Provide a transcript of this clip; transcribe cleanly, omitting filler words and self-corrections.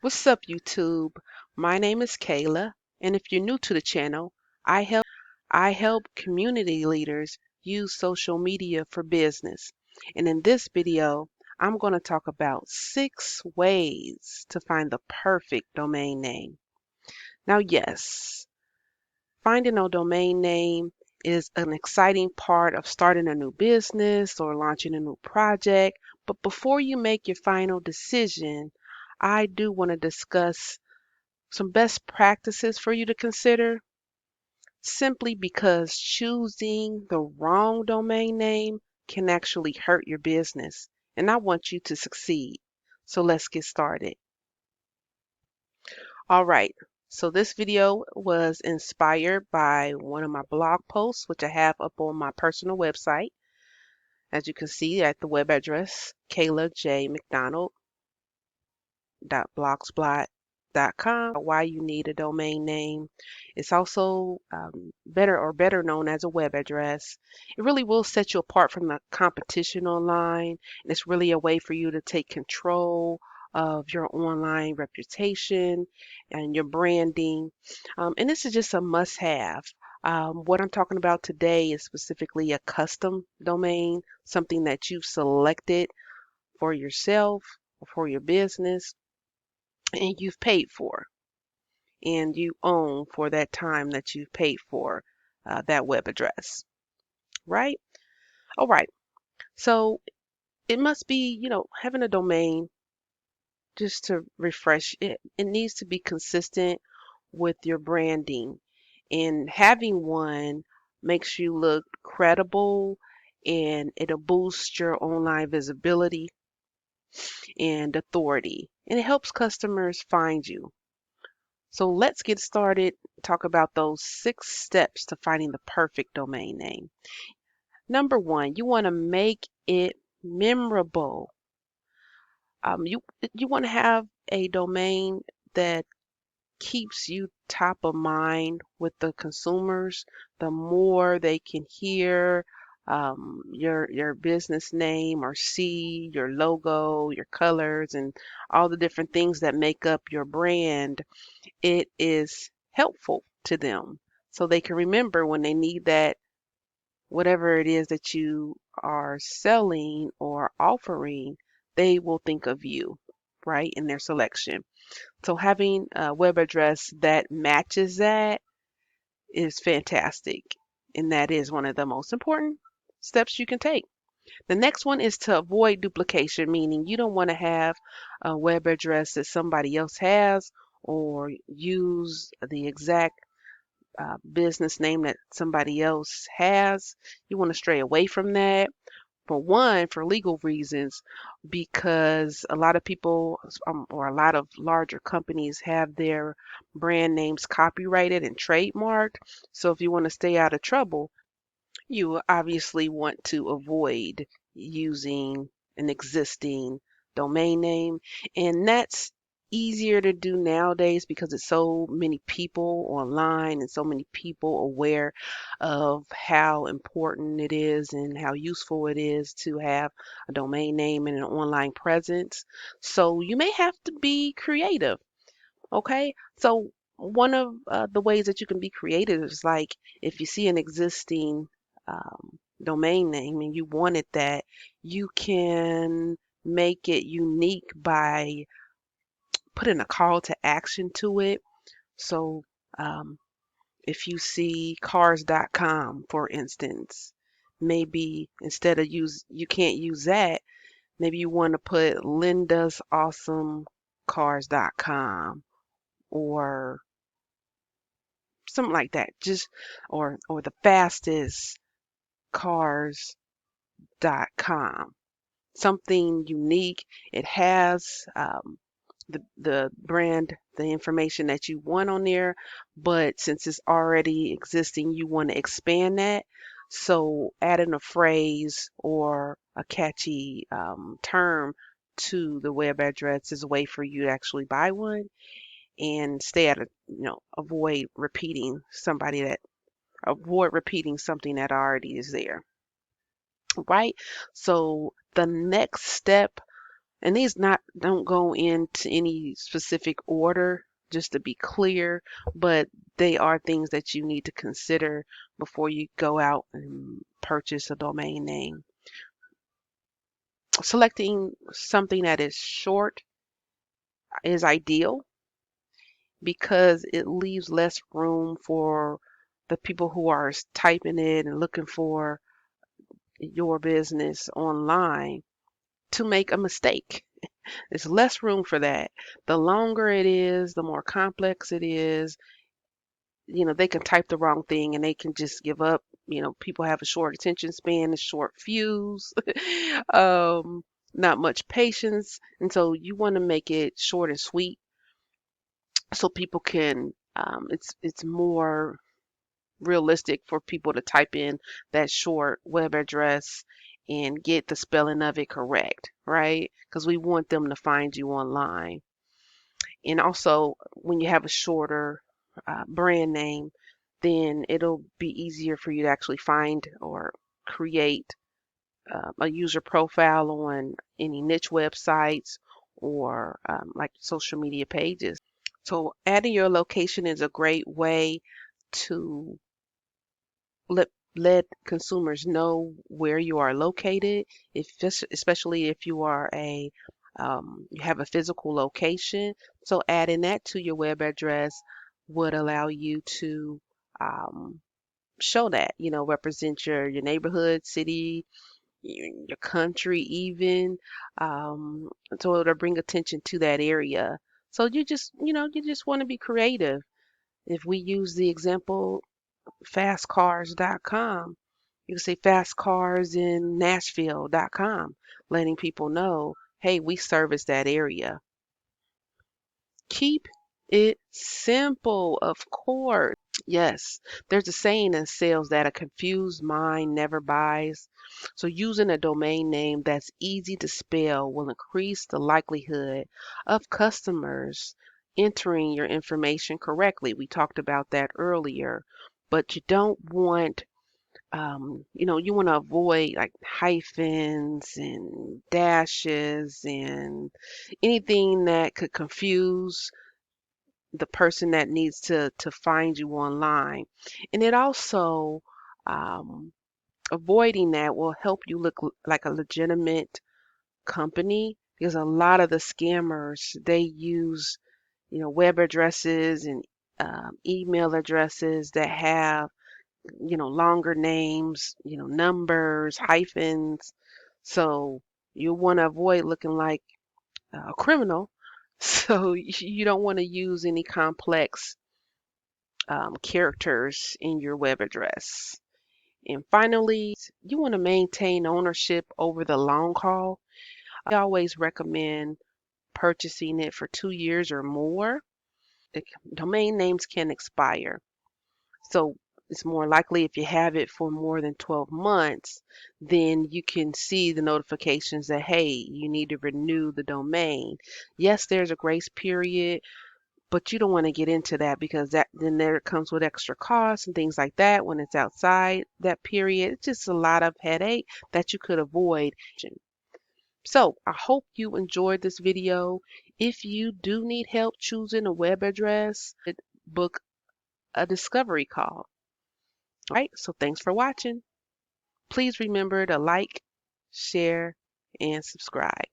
What's up, YouTube? My name is Kayla, and if you're new to the channel, I help community leaders use social media for business. And in this video, I'm going to talk about 6 ways to find the perfect domain name. Now, yes, finding a domain name is an exciting part of starting a new business or launching a new project. But before you make your final decision, I do want to discuss some best practices for you to consider simply because choosing the wrong domain name can actually hurt your business. And I want you to succeed. So let's get started. All right. So this video was inspired by one of my blog posts, which I have up on my personal website. As you can see at the web address, kaylajmcdonald.blogspot.com, why you need a domain name. It's also better known as a web address. It really will set you apart from the competition online, and it's really a way for you to take control of your online reputation and your branding. And this is just a must-have. What I'm talking about today is specifically a custom domain, something that you've selected for yourself or for your business and you've paid for and you own for that time that you've paid for that web address, right? All right. So it must be, having a domain just to refresh it. It needs to be consistent with your branding, and having one makes you look credible and it'll boost your online visibility and authority, and it helps customers find you. So let's get started. Talk about those 6 steps to finding the perfect domain name. Number one, you want to make it memorable. You want to have a domain that keeps you top of mind with the consumers. The more they can hear your business name or see your logo, your colors, and all the different things that make up your brand, it is helpful to them so they can remember when they need that, whatever it is that you are selling or offering, they will think of you, right, in their selection. So having a web address that matches that is fantastic. And that is one of the most important steps you can take. The next one is to avoid duplication, meaning you don't want to have a web address that somebody else has or use the exact business name that somebody else has. You want to stray away from that. For one, for legal reasons, because a lot of people or a lot of larger companies have their brand names copyrighted and trademarked. So if you want to stay out of trouble, you obviously want to avoid using an existing domain name. And that's easier to do nowadays because it's so many people online and so many people aware of how important it is and how useful it is to have a domain name and an online presence. So you may have to be creative. Okay, so one of the ways that you can be creative is like if you see an existing domain name and you wanted that, you can make it unique by putting a call to action to it. So um, if you see cars.com, for instance, maybe instead of you can't use that, maybe you want to put Linda's awesome cars.com or something like that, just or the fastest cars.com, something unique. It has the brand, the information that you want on there, but since it's already existing, you want to expand that. So adding a phrase or a catchy term to the web address is a way for you to actually buy one and stay out of, avoid repeating something that already is there, right? So the next step And these not don't go into any specific order, just to be clear, but they are things that you need to consider before you go out and purchase a domain name. Selecting something that is short is ideal because it leaves less room for the people who are typing it and looking for your business online to make a mistake. There's less room for that. The longer it is, the more complex it is. They can type the wrong thing and they can just give up. People have a short attention span, a short fuse, um, not much patience. And so you want to make it short and sweet so people can, it's more realistic for people to type in that short web address and get the spelling of it correct, right? Because we want them to find you online. And also, when you have a shorter brand name, then it'll be easier for you to actually find or create a user profile on any niche websites or like social media pages. So adding your location is a great way to let let consumers know where you are located, especially if you have a physical location. So adding that to your web address would allow you to um, show that, represent your neighborhood, city, your country even. Um, so it'll bring attention to that area. So you just want to be creative. If we use the example fastcars.com. You can say fastcarsinnashville.com, letting people know, hey, we service that area. Keep it simple, of course. Yes, there's a saying in sales that a confused mind never buys. So using a domain name that's easy to spell will increase the likelihood of customers entering your information correctly. We talked about that earlier, but you don't want you want to avoid like hyphens and dashes and anything that could confuse the person that needs to find you online. And it also um, avoiding that will help you look like a legitimate company because a lot of the scammers they use web addresses and email addresses that have longer names, numbers, hyphens. So you want to avoid looking like a criminal. So you don't want to use any complex characters in your web address. And finally, you want to maintain ownership over the long haul. I always recommend purchasing it for 2 years or more. Domain names can expire. So it's more likely if you have it for more than 12 months, then you can see the notifications that, hey, you need to renew the domain. Yes, there's a grace period, but you don't want to get into that because that then there comes with extra costs and things like that when it's outside that period. It's just a lot of headache that you could avoid. So I hope you enjoyed this video. If you do need help choosing a web address, book a discovery call. All right, so thanks for watching. Please remember to like, share, and subscribe.